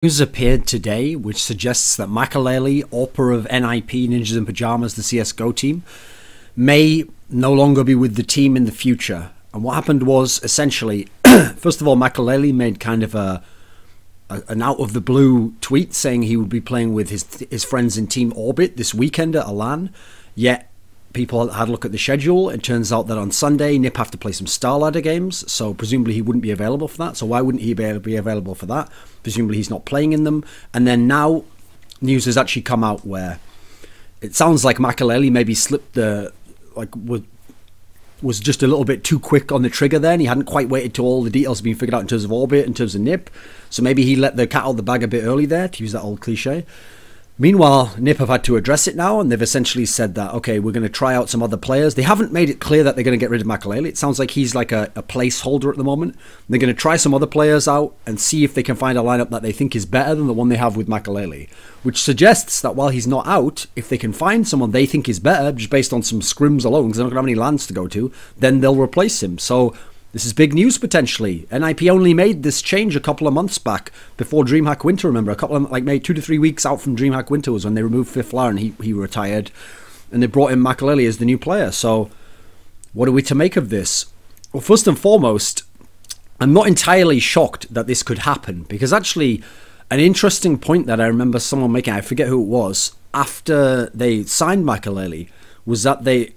News appeared today which suggests that Maikelele, author of NiP, Ninjas in Pajamas, the CSGO team, may no longer be with the team in the future. And what happened was, essentially, first of all, Maikelele made kind of an out-of-the-blue tweet saying he would be playing with his friends in Team Orbit this weekend at a LAN, yet people had a look at the schedule. It turns out that on Sunday, NiP have to play some StarLadder games, so presumably he wouldn't be available for that. So why wouldn't he be available for that? Presumably he's not playing in them. And then now, news has actually come out where it sounds like Maikelele maybe slipped was just a little bit too quick on the trigger there, and he hadn't quite waited till all the details had been figured out in terms of Orbit, in terms of NiP. So maybe he let the cat out of the bag a bit early there, to use that old cliche. Meanwhile, NiP have had to address it now, and they've essentially said that, okay, we're going to try out some other players. They haven't made it clear that they're going to get rid of Maikelele. It sounds like he's like a placeholder at the moment. They're going to try some other players out and see if they can find a lineup that they think is better than the one they have with Maikelele, which suggests that while he's not out, if they can find someone they think is better, just based on some scrims alone, because they're not going to have any lands to go to, then they'll replace him. So this is big news potentially. NiP only made this change a couple of months back before DreamHack Winter, remember? A couple of, like, maybe 2 to 3 weeks out from DreamHack Winter was when they removed Fifth Flower and he retired. And they brought in Maikelele as the new player. So what are we to make of this? Well, first and foremost, I'm not entirely shocked that this could happen, because actually an interesting point that I remember someone making, I forget who it was, after they signed Maikelele, was that they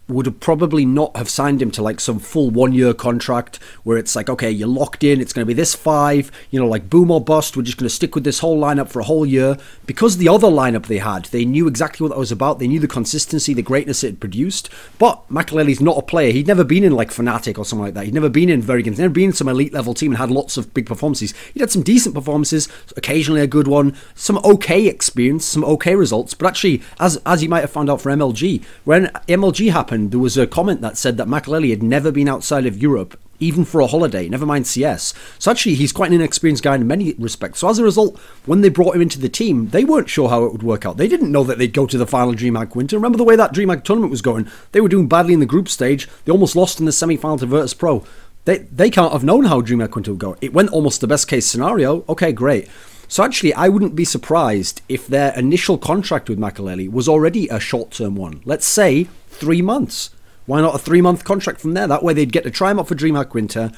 would have probably not have signed him to like some full 1-year contract where it's like, okay, you're locked in, it's going to be this 5, you know, like boom or bust, we're just going to stick with this whole lineup for a whole year. Because the other lineup they had, they knew exactly what that was about, they knew the consistency, the greatness it produced. But Maikelele's not a player, he'd never been in like Fnatic or something like that, he'd never been in very good, he'd never been in some elite level team and had lots of big performances. He'd had some decent performances, occasionally a good one, some okay experience, some okay results, but actually, as you might have found out for MLG, when MLG happened, there was a comment that said that Maikelele had never been outside of Europe, even for a holiday, never mind CS. So actually, he's quite an inexperienced guy in many respects. So as a result, when they brought him into the team, they weren't sure how it would work out. They didn't know that they'd go to the final DreamHack Winter. Remember the way that DreamHack tournament was going? They were doing badly in the group stage. They almost lost in the semi-final to Virtus Pro. They can't have known how DreamHack Winter would go. It went almost the best case scenario. Okay, great. So actually, I wouldn't be surprised if their initial contract with Maikelele was already a short-term one. Let's say 3 months. Why not a 3-month contract from there? That way they'd get to try him out for DreamHack Winter.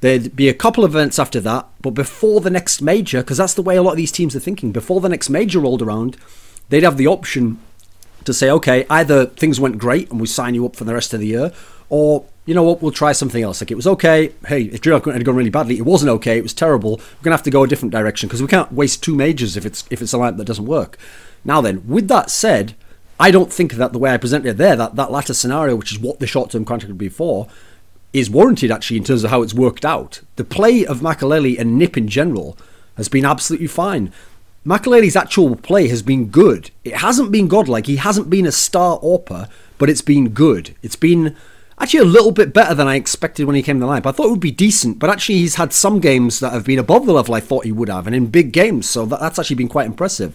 There'd be a couple of events after that, but before the next major, because that's the way a lot of these teams are thinking, before the next major rolled around, they'd have the option to say, okay, either things went great and we sign you up for the rest of the year, or, you know what, we'll try something else. Like, it was okay, hey, if DreamHack Winter had gone really badly, it wasn't okay, it was terrible, we're going to have to go a different direction, because we can't waste 2 majors if it's a lineup that doesn't work. Now then, with that said, I don't think that the way I presented it there, that latter scenario, which is what the short-term contract would be for, is warranted actually in terms of how it's worked out. The play of Maikelele and NiP in general has been absolutely fine. Maikelele's actual play has been good. It hasn't been godlike. He hasn't been a star AWPer, but it's been good. It's been actually a little bit better than I expected when he came to the lineup. I thought it would be decent, but actually he's had some games that have been above the level I thought he would have, and in big games, so that's actually been quite impressive.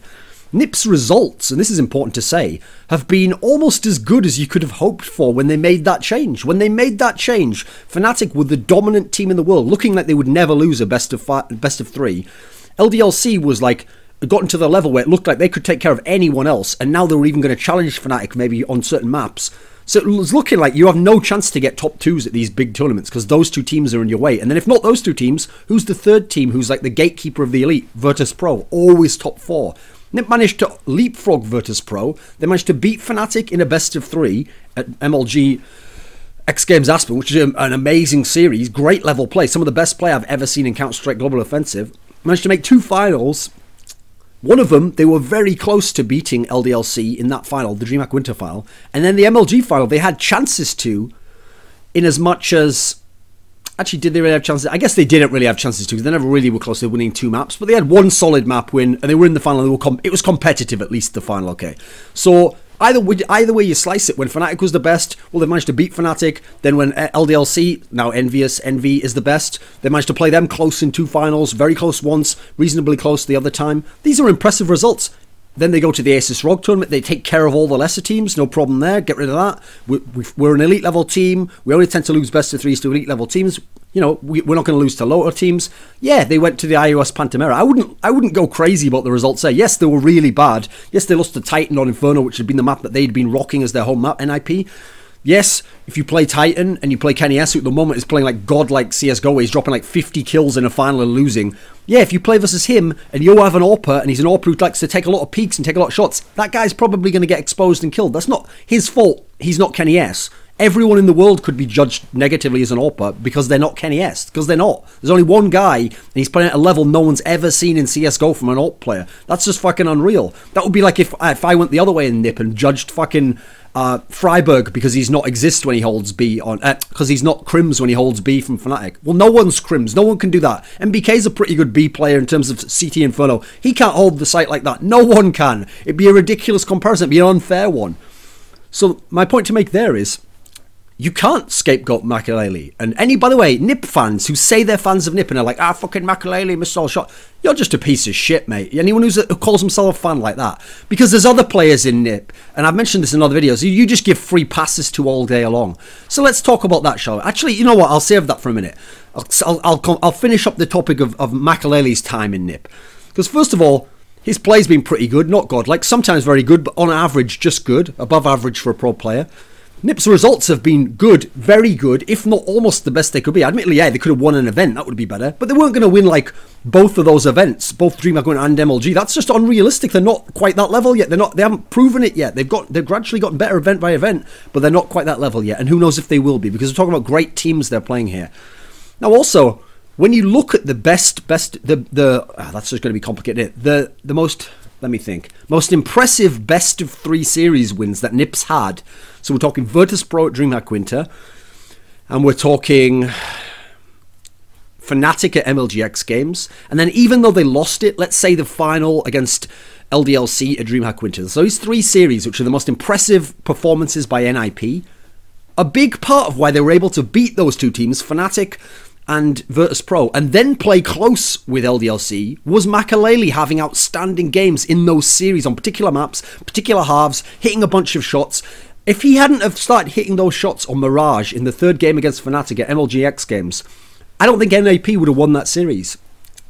NiP's results, and this is important to say, have been almost as good as you could have hoped for when they made that change. When they made that change, Fnatic were the dominant team in the world, looking like they would never lose a best of 3. LDLC was like, gotten to the level where it looked like they could take care of anyone else, and now they were even going to challenge Fnatic maybe on certain maps. So it was looking like you have no chance to get top 2s at these big tournaments, because those 2 teams are in your way. And then if not those 2 teams, who's the third team who's like the gatekeeper of the elite? Virtus Pro, always top 4. NiP managed to leapfrog Virtus Pro. They managed to beat Fnatic in a best of 3 at MLG X Games Aspen, which is an amazing series. Great level play. Some of the best play I've ever seen in Counter-Strike Global Offensive. Managed to make 2 finals. One of them, they were very close to beating LDLC in that final, the DreamHack Winter final. And then the MLG final, they had chances to, in as much as... Actually, did they really have chances? I guess they didn't really have chances to, because they never really were close to winning 2 maps, but they had 1 solid map win, and they were in the final. It was competitive, at least, the final, okay. So, either way you slice it, when Fnatic was the best, well, they managed to beat Fnatic. Then when LDLC, now Envious, Envy is the best, they managed to play them close in 2 finals, very close once, reasonably close the other time. These are impressive results. Then they go to the Aces Rogue tournament. They take care of all the lesser teams. No problem there. Get rid of that. We're an elite level team. We only tend to lose best of threes to elite level teams. You know, we're not going to lose to lower teams. Yeah, they went to the iOS Pantamera. I wouldn't go crazy about the results there. Yes, they were really bad. Yes, they lost to Titan on Inferno, which had been the map that they'd been rocking as their home map, NiP. Yes, if you play Titan and you play Kenny S, who at the moment is playing like godlike CSGO, where he's dropping like 50 kills in a final and losing. Yeah, if you play versus him and you have an AWPer and he's an AWPer who likes to take a lot of peeks and take a lot of shots, that guy's probably going to get exposed and killed. That's not his fault. He's not Kenny S. Everyone in the world could be judged negatively as an AWPer because they're not Kenny S. Because they're not. There's only one guy and he's playing at a level no one's ever seen in CSGO from an AWP player. That's just fucking unreal. That would be like if I went the other way in NiP and judged fucking Freiburg because he's not exist when he holds B on because he's not Crims when he holds B from Fnatic. Well, no one's Crims. No one can do that. MBK's a pretty good B player in terms of CT Inferno. He can't hold the site like that. No one can. It'd be a ridiculous comparison. It'd be an unfair one. So my point to make there is, you can't scapegoat Maikelele. And by the way, NiP fans who say they're fans of NiP and are like, fucking Maikelele missed all shot. You're just a piece of shit, mate. Anyone who calls himself a fan like that. Because there's other players in NiP, and I've mentioned this in other videos, you just give free passes to all day long. So let's talk about that, shall we? Actually, you know what? I'll save that for a minute. I'll finish up the topic of Maikelele's time in NiP. Because first of all, his play's been pretty good, not godlike, sometimes very good, but on average, just good, above average for a pro player. NiP's results have been good, very good, if not almost the best they could be. Admittedly, yeah, they could have won an event, that would be better. But they weren't going to win, like, both of those events, both DreamHack and MLG. That's just unrealistic. They're not quite that level yet. They haven't proven it yet. They've gradually gotten better event by event, but they're not quite that level yet. And who knows if they will be, because we're talking about great teams they're playing here. Now, also, when you look at the that's just going to be complicated. The most... Let me think. Most impressive best of 3 series wins that NiP's had. So we're talking Virtus Pro at DreamHack Winter. And we're talking Fnatic at MLGX Games. And then even though they lost it, let's say the final against LDLC at DreamHack Winter. So these 3 series, which are the most impressive performances by NiP, a big part of why they were able to beat those 2 teams, Fnatic and Virtus Pro, and then play close with LDLC, was Maikelele having outstanding games in those series on particular maps, particular halves, hitting a bunch of shots. If he hadn't have started hitting those shots on Mirage in the 3rd game against Fnatic at MLGX Games, I don't think NiP would have won that series.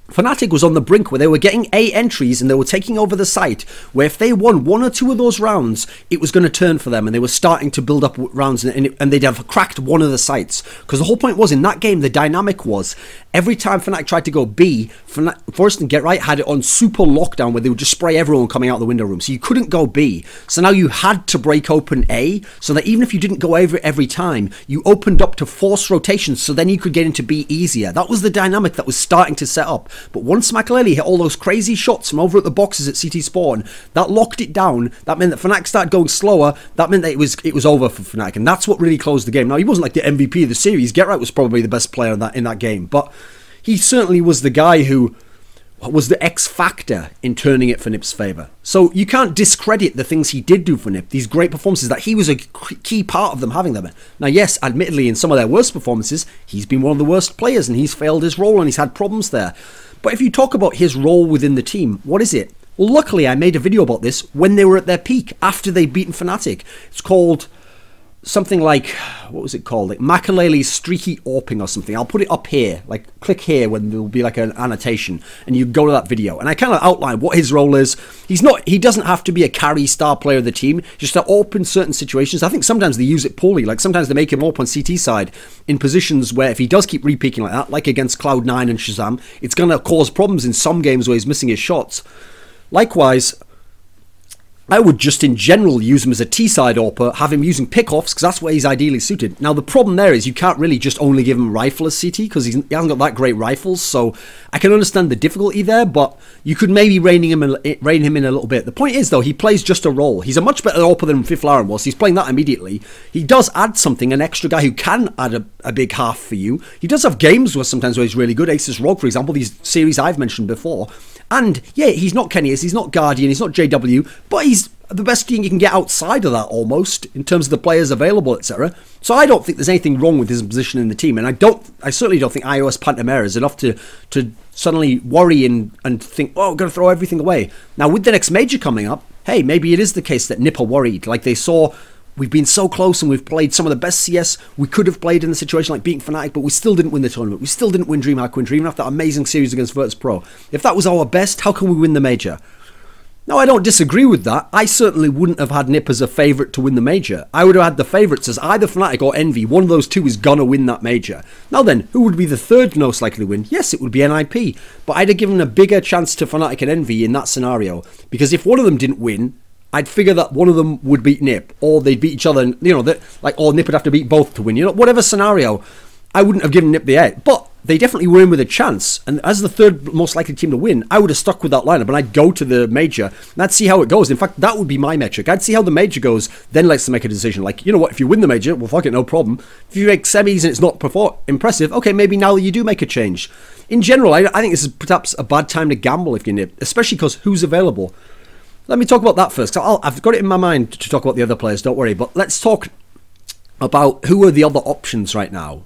Fnatic was on the brink where they were getting A entries and they were taking over the site, where if they won 1 or 2 of those rounds, it was going to turn for them and they were starting to build up rounds and they'd have cracked one of the sites. Because the whole point was, in that game, the dynamic was, every time Fnatic tried to go B, Forest and Get Right had it on super lockdown where they would just spray everyone coming out the window room. So you couldn't go B. So now you had to break open A, so that even if you didn't go every time, you opened up to force rotations so then you could get into B easier. That was the dynamic that was starting to set up. But once Maikelele hit all those crazy shots from over at the boxes at CT Spawn, that locked it down. That meant that Fnatic started going slower. That meant that it was over for Fnatic, and that's what really closed the game. Now, he wasn't like the MVP of the series. Get Right was probably the best player in that game, but he certainly was the guy who was the X factor in turning it for NiP's favour. So you can't discredit the things he did do for NiP, these great performances, that he was a key part of them having them. Now, yes, admittedly, in some of their worst performances, he's been one of the worst players and he's failed his role and he's had problems there. But if you talk about his role within the team, what is it? Well, luckily, I made a video about this when they were at their peak, after they'd beaten Fnatic. It's called something like, what was it called? Like Maikelele's Streaky AWPing or something. I'll put it up here, like click here when there'll be like an annotation and you go to that video. And I kind of outline what his role is. He doesn't have to be a carry star player of the team, just to AWP in certain situations. I think sometimes they use it poorly. Like sometimes they make him AWP on CT side in positions where if he does keep repeaking like that, like against Cloud9 and Shazam, it's going to cause problems in some games where he's missing his shots. Likewise, I would just in general use him as a T-side AWPer, have him using pickoffs, because that's where he's ideally suited. Now the problem there is you can't really just only give him rifle as CT, because he hasn't got that great rifles, so I can understand the difficulty there, but you could maybe rein him in a little bit. The point is though, he plays just a role. He's a much better AWPer than Fifth Laren was. He's playing that immediately. He does add something, an extra guy who can add a big half for you. He does have games where sometimes where he's really good. Aces Rogue, for example, these series I've mentioned before. And yeah, he's not Kenny, he's not Guardian, he's not JW, but he's the best team you can get outside of that almost in terms of the players available, etc. So I don't think there's anything wrong with his position in the team, and I certainly don't think iOS Pantamera is enough to suddenly worry and think, oh, we're going to throw everything away. Now with the next major coming up, hey, maybe it is the case that NiP are worried, like they saw we've been so close and we've played some of the best CS we could have played in the situation like beating Fnatic, but we still didn't win the tournament. We still didn't win DreamHack Win Dream after that amazing series against Virtus Pro. If that was our best, how can we win the major? Now, I don't disagree with that. I certainly wouldn't have had NiP as a favourite to win the major. I would have had the favourites as either Fnatic or Envy. One of those two is going to win that major. Now then, who would be the third most likely to win? Yes, it would be NiP. But I'd have given a bigger chance to Fnatic and Envy in that scenario. Because if one of them didn't win, I'd figure that one of them would beat NiP. Or they'd beat each other, and, you know, or NiP would have to beat both to win. You know, whatever scenario, I wouldn't have given NiP the edge. But they definitely were in with a chance, and as the third most likely team to win, I would have stuck with that lineup, and I'd go to the major, and I'd see how it goes. In fact, that would be my metric. I'd see how the major goes, then let's make a decision. Like, you know what, if you win the major, well, fuck it, no problem. If you make semis and it's not impressive, okay, maybe now you do make a change. In general, I think this is perhaps a bad time to gamble if you're NiP, especially because who's available. Let me talk about that first. I've got it in my mind to talk about the other players, don't worry, but let's talk about who are the other options right now.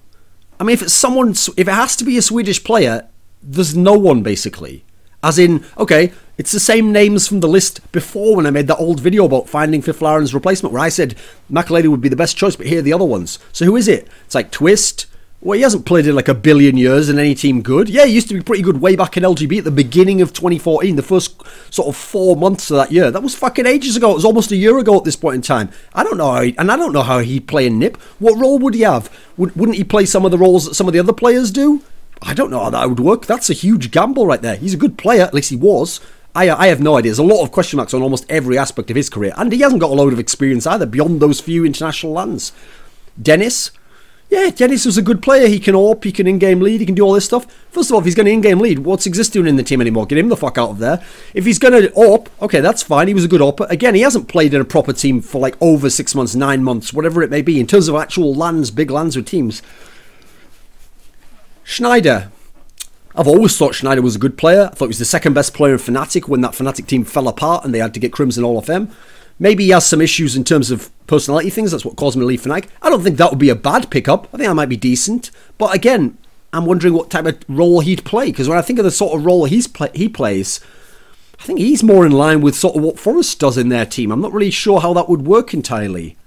I mean, if it has to be a Swedish player, there's no one basically. As in, okay, it's the same names from the list before when I made that old video about finding Fifth Laren's replacement where I said Maikelele would be the best choice, but here are the other ones. So who is it? It's like Twist. Well, he hasn't played in like a billion years in any team good. Yeah, he used to be pretty good way back in LGB at the beginning of 2014, the first sort of 4 months of that year. That was fucking ages ago. It was almost a year ago at this point in time. I don't know how he'd play in NiP. What role would he have? Wouldn't he play some of the roles that some of the other players do? I don't know how that would work. That's a huge gamble right there. He's a good player, at least he was. I have no idea. There's a lot of question marks on almost every aspect of his career, and he hasn't got a load of experience either beyond those few international lands. Dennis? Yeah, Dennis was a good player. He can AWP, he can in-game lead, he can do all this stuff. First of all, if he's going to in-game lead, what's Exist doing in the team anymore? Get him the fuck out of there. If he's going to AWP, okay, that's fine. He was a good AWPer. Again, he hasn't played in a proper team for like over 6 months, 9 months, whatever it may be, in terms of actual lands, big lands with teams. Schneider. I've always thought Schneider was a good player. I thought he was the second best player in Fnatic when that Fnatic team fell apart and they had to get Crimson all of them. Maybe he has some issues in terms of personality things. That's what caused him to leave Fnatic. I don't think that would be a bad pickup. I think that might be decent. But again, I'm wondering what type of role he'd play. Because when I think of the sort of role he plays, I think he's more in line with sort of what Forest does in their team. I'm not really sure how that would work entirely.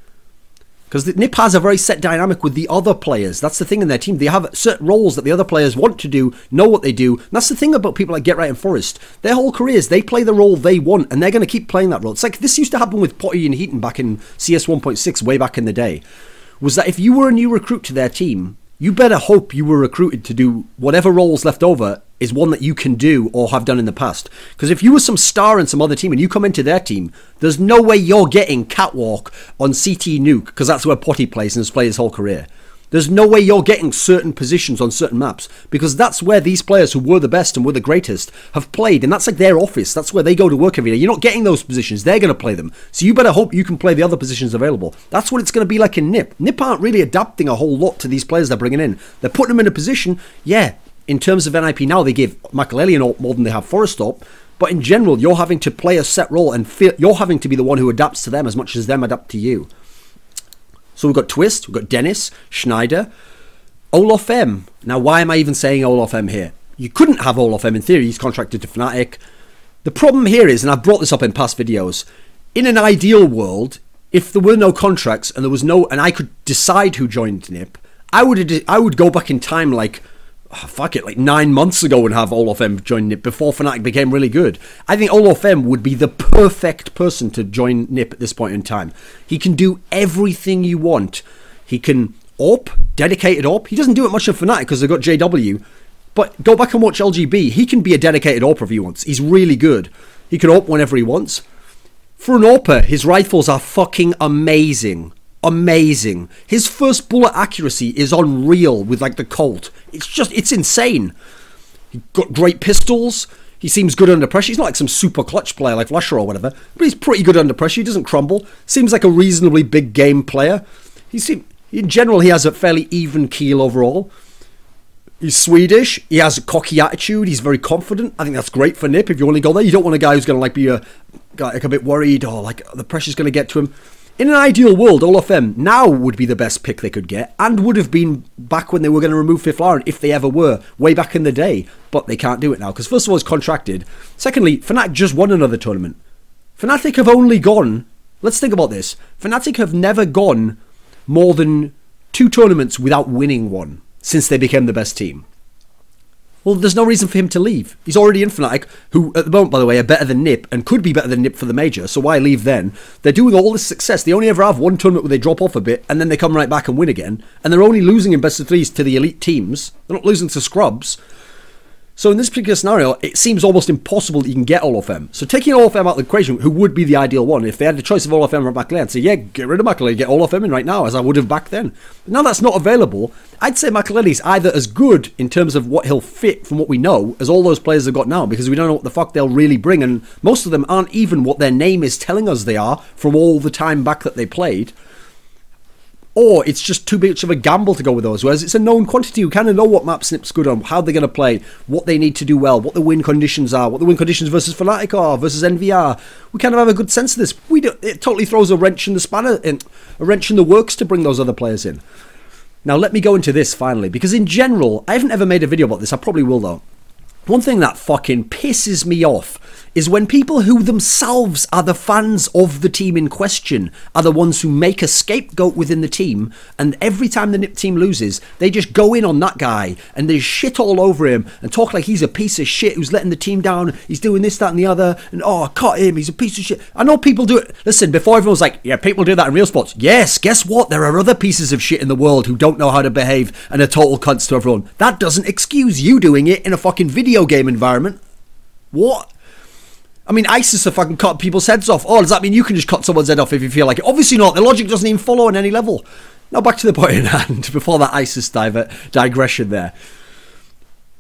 Because NiP has a very set dynamic with the other players. That's the thing in their team. They have certain roles that the other players want to do, know what they do. And that's the thing about people like Get Right and Forest. Their whole careers, they play the role they want, and they're going to keep playing that role. It's like this used to happen with Potty and Heaton back in CS 1.6, way back in the day. Was that if you were a new recruit to their team, you better hope you were recruited to do whatever roles left over is one that you can do or have done in the past. Because if you were some star in some other team and you come into their team, there's no way you're getting Catwalk on CT Nuke, because that's where Potty plays and has played his whole career. There's no way you're getting certain positions on certain maps, because that's where these players who were the best and were the greatest have played, and that's like their office. That's where they go to work every day. You're not getting those positions. They're going to play them. So you better hope you can play the other positions available. That's what it's going to be like in NiP. NiP aren't really adapting a whole lot to these players they're bringing in. They're putting them in a position, yeah, in terms of NiP now, they give Maikelele an AWP more than they have Forest AWP. But in general, you're having to play a set role and you're having to be the one who adapts to them as much as them adapt to you. So we've got Twist, we've got Dennis, Schneider, Olof M. Now, why am I even saying Olof M here? You couldn't have Olof M in theory. He's contracted to Fnatic. The problem here is, and I've brought this up in past videos, in an ideal world, if there were no contracts and there was no, and I could decide who joined NiP, I would go back in time like, fuck it, like 9 months ago and have Olof M join NiP before Fnatic became really good. I think Olof M would be the perfect person to join NiP at this point in time. He can do everything you want. He can AWP, dedicated AWP. He doesn't do it much in Fnatic because they've got JW. But go back and watch LGB. He can be a dedicated AWPer if he wants. He's really good. He can AWP whenever he wants. For an AWPer, his rifles are fucking amazing. Amazing. His first bullet accuracy is unreal with like the Colt. It's insane. He's got great pistols. He seems good under pressure. He's not like some super clutch player like Flasher or whatever, but he's pretty good under pressure. He doesn't crumble. Seems like a reasonably big game player. In general, he has a fairly even keel overall. He's Swedish. He has a cocky attitude. He's very confident. I think that's great for NiP. If you only go there, you don't want a guy who's going to like be got like a bit worried, or like the pressure's going to get to him. In an ideal world, Olafem now would be the best pick they could get, and would have been back when they were going to remove Fifth Lauren, if they ever were, way back in the day. But they can't do it now, because first of all, it's contracted. Secondly, Fnatic just won another tournament. Fnatic have only gone, let's think about this, Fnatic have never gone more than 2 tournaments without winning one, since they became the best team. Well, there's no reason for him to leave. He's already in Fnatic, who at the moment, by the way, are better than NiP and could be better than NiP for the major, so why leave then? They're doing all this success. They only ever have one tournament where they drop off a bit and then they come right back and win again. And they're only losing in best of threes to the elite teams. They're not losing to scrubs. So in this particular scenario, it seems almost impossible that you can get Olafem. So taking Olafem out of the equation, who would be the ideal one, if they had the choice of Olafem or Maikelele, I'd say, yeah, get rid of Maikelele, get Olafem in right now, as I would have back then. But now that's not available. I'd say Maikelele's either as good in terms of what he'll fit from what we know as all those players have got now, because we don't know what the fuck they'll really bring, and most of them aren't even what their name is telling us they are from all the time back that they played. Or it's just too much of a gamble to go with those, whereas it's a known quantity. We kind of know what map Snip's good on, how they're going to play, what they need to do well, what the win conditions are, what the win conditions versus Fnatic are, versus NVR. We kind of have a good sense of this. It totally throws a wrench in the spanner, a wrench in the works to bring those other players in. Now let me go into this finally, because in general, I haven't ever made a video about this, I probably will though. One thing that fucking pisses me off is when people who themselves are the fans of the team in question are the ones who make a scapegoat within the team, and every time the NiP team loses, they just go in on that guy and they shit all over him and talk like he's a piece of shit who's letting the team down, he's doing this, that and the other, and oh, cut him, he's a piece of shit. I know people do it. Listen, before everyone's like, yeah, people do that in real sports. Yes, guess what? There are other pieces of shit in the world who don't know how to behave and are total cunts to everyone. That doesn't excuse you doing it in a fucking video game environment. What? I mean, ISIS are fucking cutting people's heads off. Oh, does that mean you can just cut someone's head off if you feel like it? Obviously not. The logic doesn't even follow on any level. Now back to the point in hand, before that ISIS digression there.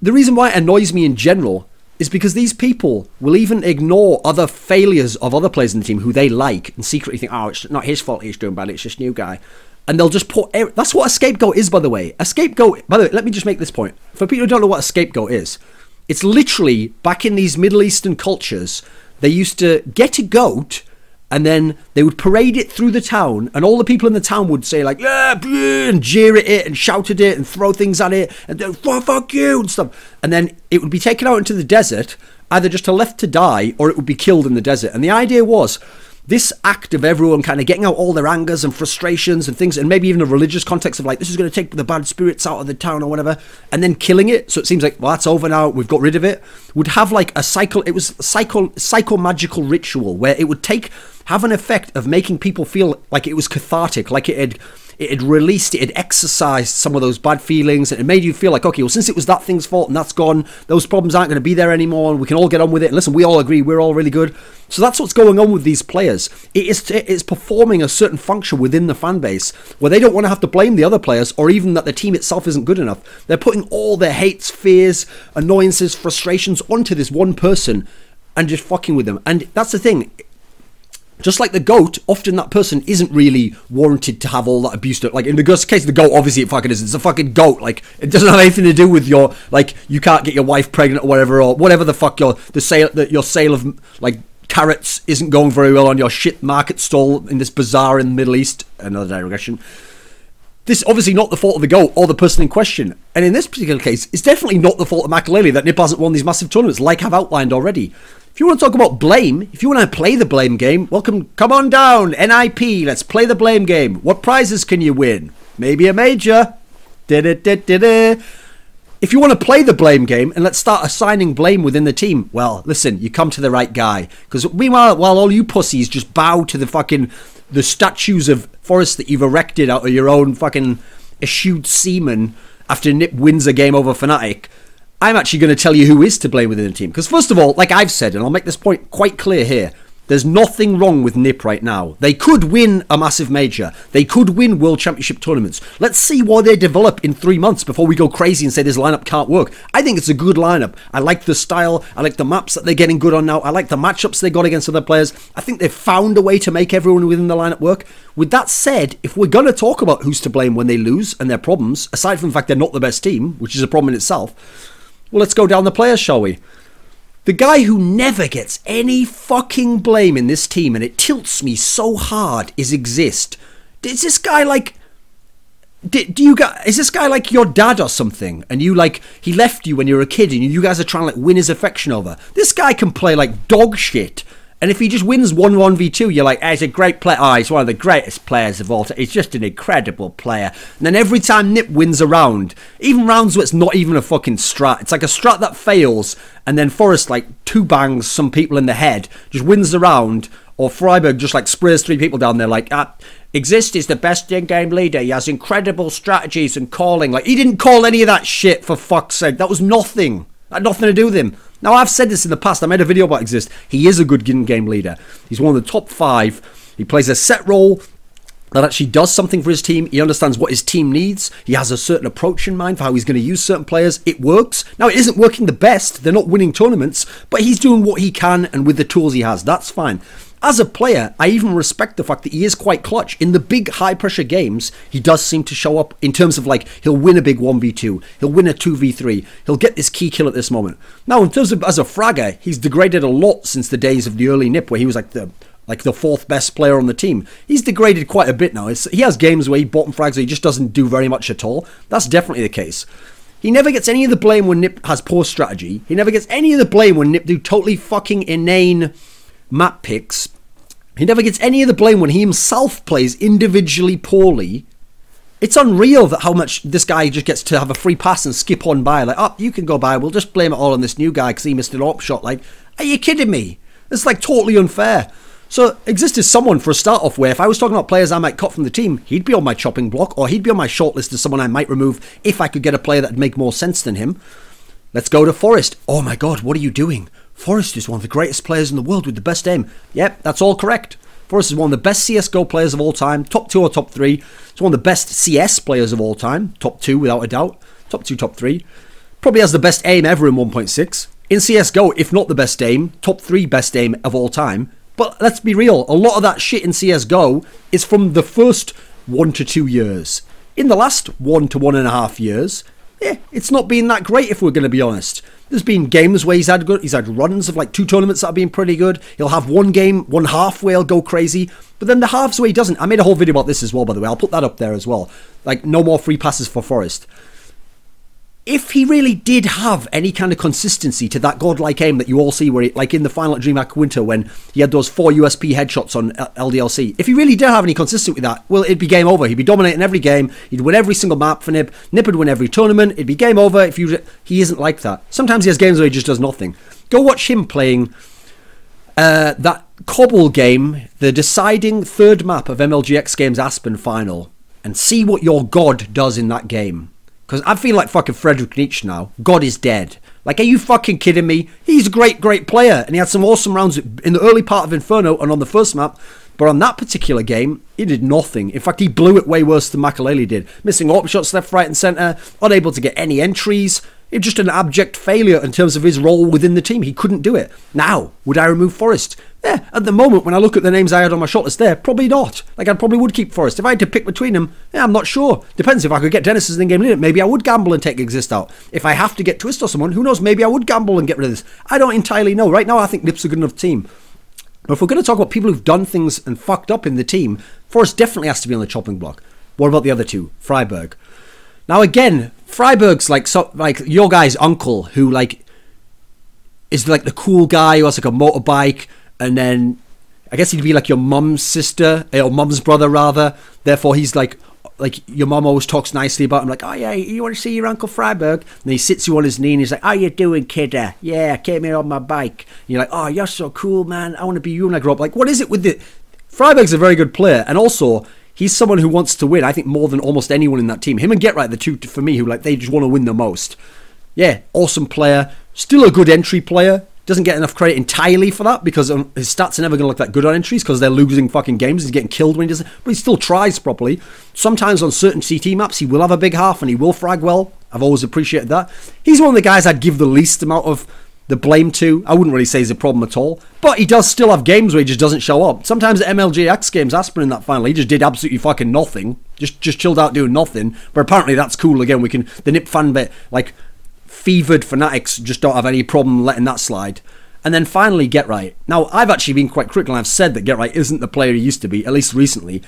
The reason why it annoys me in general is because these people will even ignore other failures of other players in the team who they like and secretly think, oh, it's not his fault he's doing bad, it's just new guy. And they'll just put... That's what a scapegoat is, by the way. A scapegoat... By the way, let me just make this point. For people who don't know what a scapegoat is, it's literally, back in these Middle Eastern cultures, they used to get a goat and then they would parade it through the town, and all the people in the town would say like, yeah, and jeer at it and shout at it and throw things at it and then, fuck you and stuff. And then it would be taken out into the desert, either just left to die or it would be killed in the desert. And the idea was, this act of everyone kind of getting out all their angers and frustrations and things, and maybe even a religious context of like, this is going to take the bad spirits out of the town or whatever, and then killing it, so it seems like, well, that's over now, we've got rid of it, would have like a cycle. It was psycho-magical ritual where it would have an effect of making people feel like it was cathartic, like it had released, it had exercised some of those bad feelings, and it made you feel like, okay, well, since it was that thing's fault and that's gone, those problems aren't going to be there anymore, and we can all get on with it. And listen, we all agree, we're all really good. So that's what's going on with these players. It is performing a certain function within the fan base where they don't want to have to blame the other players, or even that the team itself isn't good enough. They're putting all their hates, fears, annoyances, frustrations onto this one person and just fucking with them. And that's the thing. Just like the GOAT, often that person isn't really warranted to have all that abuse. Like in the case of the GOAT, obviously it fucking is. It's a fucking GOAT. Like, it doesn't have anything to do with your, like, you can't get your wife pregnant or whatever the fuck your sale of like carrots isn't going very well on your shit market stall in this bazaar in the Middle East. Another digression. This is obviously not the fault of the GOAT or the person in question. And in this particular case, it's definitely not the fault of Maikelele that NiP hasn't won these massive tournaments, like I've outlined already. If you want to talk about blame, if you want to play the blame game, come on down, NiP, let's play the blame game. What prizes can you win? Maybe a major. If you want to play the blame game and let's start assigning blame within the team, well, listen, you come to the right guy. Because meanwhile, while all you pussies just bow to the statues of Forest that you've erected out of your own fucking eschewed seamen after NiP wins a game over Fnatic, I'm actually going to tell you who is to blame within the team. Because first of all, like I've said, and I'll make this point quite clear here, there's nothing wrong with NiP right now. They could win a massive major. They could win World Championship tournaments. Let's see what they develop in 3 months before we go crazy and say this lineup can't work. I think it's a good lineup. I like the style. I like the maps that they're getting good on now. I like the matchups they got against other players. I think they've found a way to make everyone within the lineup work. With that said, if we're going to talk about who's to blame when they lose and their problems, aside from the fact they're not the best team, which is a problem in itself, well, let's go down the players, shall we? The guy who never gets any fucking blame in this team, and it tilts me so hard, is Exist. Is this guy like... is this guy like your dad or something? And you like, he left you when you were a kid and you guys are trying to like win his affection over. This guy can play like dog shit. And if he just wins 1-1v2, you're like, hey, he's a great player. Oh, he's one of the greatest players of all time. He's just an incredible player. And then every time Nip wins a round, even rounds where it's not even a fucking strat, it's like a strat that fails, and then Forrest like 2 bangs some people in the head, just wins the round, or Freiburg just like sprays 3 people down there like, Exist is the best in-game leader. He has incredible strategies and calling. Like, he didn't call any of that shit, for fuck's sake. That was nothing. That had nothing to do with him. Now, I've said this in the past. I made a video about Exist. He is a good in-game leader. He's one of the top 5. He plays a set role that actually does something for his team. He understands what his team needs. He has a certain approach in mind for how he's going to use certain players. It works. Now, it isn't working the best. They're not winning tournaments, but he's doing what he can and with the tools he has. That's fine. As a player, I even respect the fact that he is quite clutch. In the big high-pressure games, he does seem to show up in terms of, like, he'll win a big 1v2. He'll win a 2v3. He'll get this key kill at this moment. Now, in terms of as a fragger, he's degraded a lot since the days of the early Nip, where he was, like the 4th best player on the team. He's degraded quite a bit now. He has games where he bottom frags, or he just doesn't do very much at all. That's definitely the case. He never gets any of the blame when Nip has poor strategy. He never gets any of the blame when Nip do totally fucking inane map picks. He never gets any of the blame when he himself plays individually poorly. It's unreal that how much this guy just gets to have a free pass and skip on by. Like, oh, you can go by. We'll just blame it all on this new guy because he missed an op shot. Like, are you kidding me? It's like totally unfair. So, Exist is someone for a start off where if I was talking about players I might cut from the team, he'd be on my chopping block, or he'd be on my shortlist as someone I might remove if I could get a player that'd make more sense than him. Let's go to Forrest. Oh my god, what are you doing? Forrest is one of the greatest players in the world with the best aim. Yep, that's all correct. Forrest is one of the best CSGO players of all time. Top 2 or top 3. He's one of the best CS players of all time. Top 2 without a doubt. Top 2, top 3. Probably has the best aim ever in 1.6. In CSGO, if not the best aim, top 3 best aim of all time. But let's be real, a lot of that shit in CSGO is from the first 1 to 2 years. In the last 1 to 1.5 years, it's not been that great if we're going to be honest. There's been games where he's had runs of like 2 tournaments that have been pretty good. He'll have one game, one half where he'll go crazy. But then the halves where he doesn't. I made a whole video about this as well, by the way. I'll put that up there as well. Like, no more free passes for Forrest. If he really did have any kind of consistency to that godlike aim that you all see, where he, like in the final at DreamHack Winter when he had those 4 USP headshots on LDLC, if he really did have any consistency with that, well, it'd be game over. He'd be dominating every game. He'd win every single map for Nip. Nip would win every tournament. It'd be game over. He isn't like that. Sometimes he has games where he just does nothing. Go watch him playing that Cobble game, the deciding 3rd map of MLGX Games Aspen final, and see what your god does in that game. Because I feel like fucking Frederick Nietzsche now. God is dead. Like, are you fucking kidding me? He's a great, great player. And he had some awesome rounds in the early part of Inferno and on the first map. But on that particular game, he did nothing. In fact, he blew it way worse than Maikelele did. Missing AWP shots left, right and centre. Unable to get any entries. It was just an abject failure in terms of his role within the team. He couldn't do it. Now, would I remove Forrest? Yeah, at the moment, when I look at the names I had on my shortlist there, probably not. Like, I probably would keep Forrest. If I had to pick between them, I'm not sure. Depends if I could get Dennis as an in-game leader. Maybe I would gamble and take Exist out. If I have to get Twist or someone, who knows, maybe I would gamble and get rid of this. I don't entirely know. Right now, I think Nip's a good enough team. But if we're going to talk about people who've done things and fucked up in the team, Forrest definitely has to be on the chopping block. What about the other 2? Freiburg. Now, again, Freiburg's like your guy's uncle who like is like the cool guy who has like a motorbike, and then I guess he'd be like your mum's sister or mum's brother rather. Therefore, he's like your mum always talks nicely about him, like, oh yeah, you want to see your Uncle Freiburg? And he sits you on his knee and he's like, how you doing, kidder? Yeah, I came here on my bike. And you're like, oh, you're so cool, man. I want to be you when I grow up. Like, what is it with the Freiburg's a very good player, and also he's someone who wants to win, I think, more than almost anyone in that team. Him and GetRight, the 2 for me who like they just want to win the most. Yeah, awesome player. Still a good entry player. Doesn't get enough credit entirely for that because his stats are never going to look that good on entries because they're losing fucking games. He's getting killed when he doesn't. But he still tries properly. Sometimes on certain CT maps, he will have a big half and he will frag well. I've always appreciated that. He's one of the guys I'd give the least amount of the blame to. I wouldn't really say he's a problem at all. But he does still have games where he just doesn't show up. Sometimes at MLGX games, Aspen in that final, he just did absolutely fucking nothing. Just chilled out doing nothing. But apparently that's cool again. The Nip fan bit, like, fevered fanatics just don't have any problem letting that slide. And then finally, Get Right. Now, I've actually been quite critical, and I've said that Get Right isn't the player he used to be, at least recently.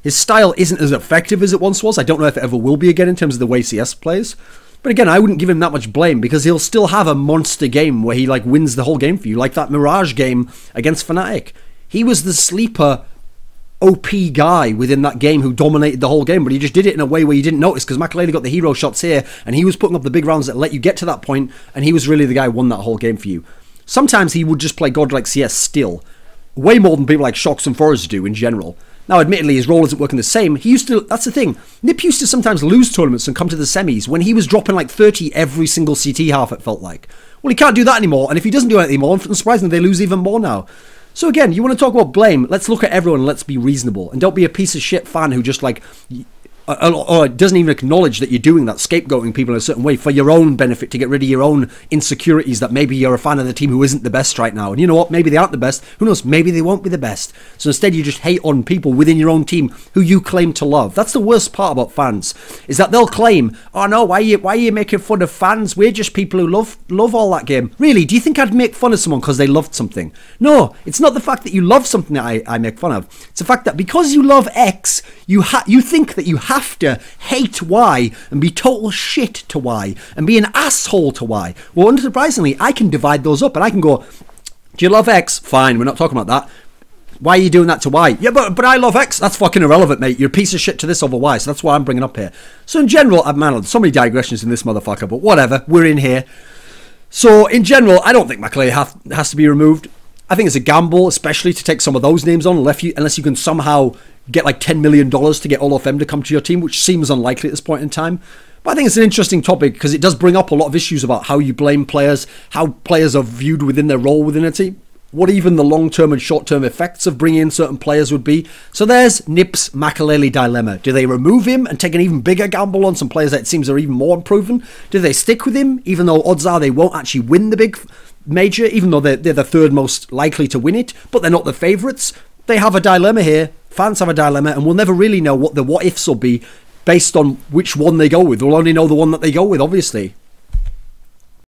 His style isn't as effective as it once was. I don't know if it ever will be again in terms of the way CS plays. But again, I wouldn't give him that much blame, because he'll still have a monster game where he like wins the whole game for you, like that Mirage game against Fnatic. He was the sleeper OP guy within that game who dominated the whole game, but he just did it in a way where you didn't notice, because Maikelele got the hero shots here, and he was putting up the big rounds that let you get to that point, and he was really the guy who won that whole game for you. Sometimes he would just play godlike CS still, way more than people like Shox and Forrest do in general. Now, admittedly, his role isn't working the same. He used to, that's the thing, NiP used to sometimes lose tournaments and come to the semis when he was dropping like 30 every single CT half, it felt like. Well, he can't do that anymore, and if he doesn't do it anymore, unsurprisingly, they lose even more now. So again, you want to talk about blame, let's look at everyone and let's be reasonable. And don't be a piece of shit fan who just like, or doesn't even acknowledge that you're doing that, scapegoating people in a certain way for your own benefit, to get rid of your own insecurities that maybe you're a fan of the team who isn't the best right now. And you know what? Maybe they aren't the best. Who knows? Maybe they won't be the best. So instead you just hate on people within your own team who you claim to love. That's the worst part about fans, is that they'll claim, oh no, why are you making fun of fans? We're just people who love all that game. Really? Do you think I'd make fun of someone because they loved something? No, it's not the fact that you love something that I make fun of. It's the fact that because you love X, you think that you have to hate Y and be total shit to Y and be an asshole to Y. Well, unsurprisingly, I can divide those up and I can go, do you love X? Fine, we're not talking about that. Why are you doing that to Y? Yeah, but I love X. That's fucking irrelevant, mate. You're a piece of shit to this over Y, so that's why I'm bringing up here. So in general, man, there's so many digressions in this motherfucker, but whatever, we're in here. So in general, I don't think Maikelele has to be removed. I think it's a gamble, especially to take some of those names on, unless you can somehow get like $10 million to get all of them to come to your team, which seems unlikely at this point in time. But I think it's an interesting topic because it does bring up a lot of issues about how you blame players, how players are viewed within their role within a team, what even the long-term and short-term effects of bringing in certain players would be. So there's NiP's Maikelele dilemma. Do they remove him and take an even bigger gamble on some players that it seems are even more unproven? Do they stick with him, even though odds are they won't actually win the big major, even though they're the third most likely to win it, but they're not the favourites? They have a dilemma here. Fans have a dilemma, and we'll never really know what the what-ifs will be based on which one they go with. We'll only know the one that they go with, obviously.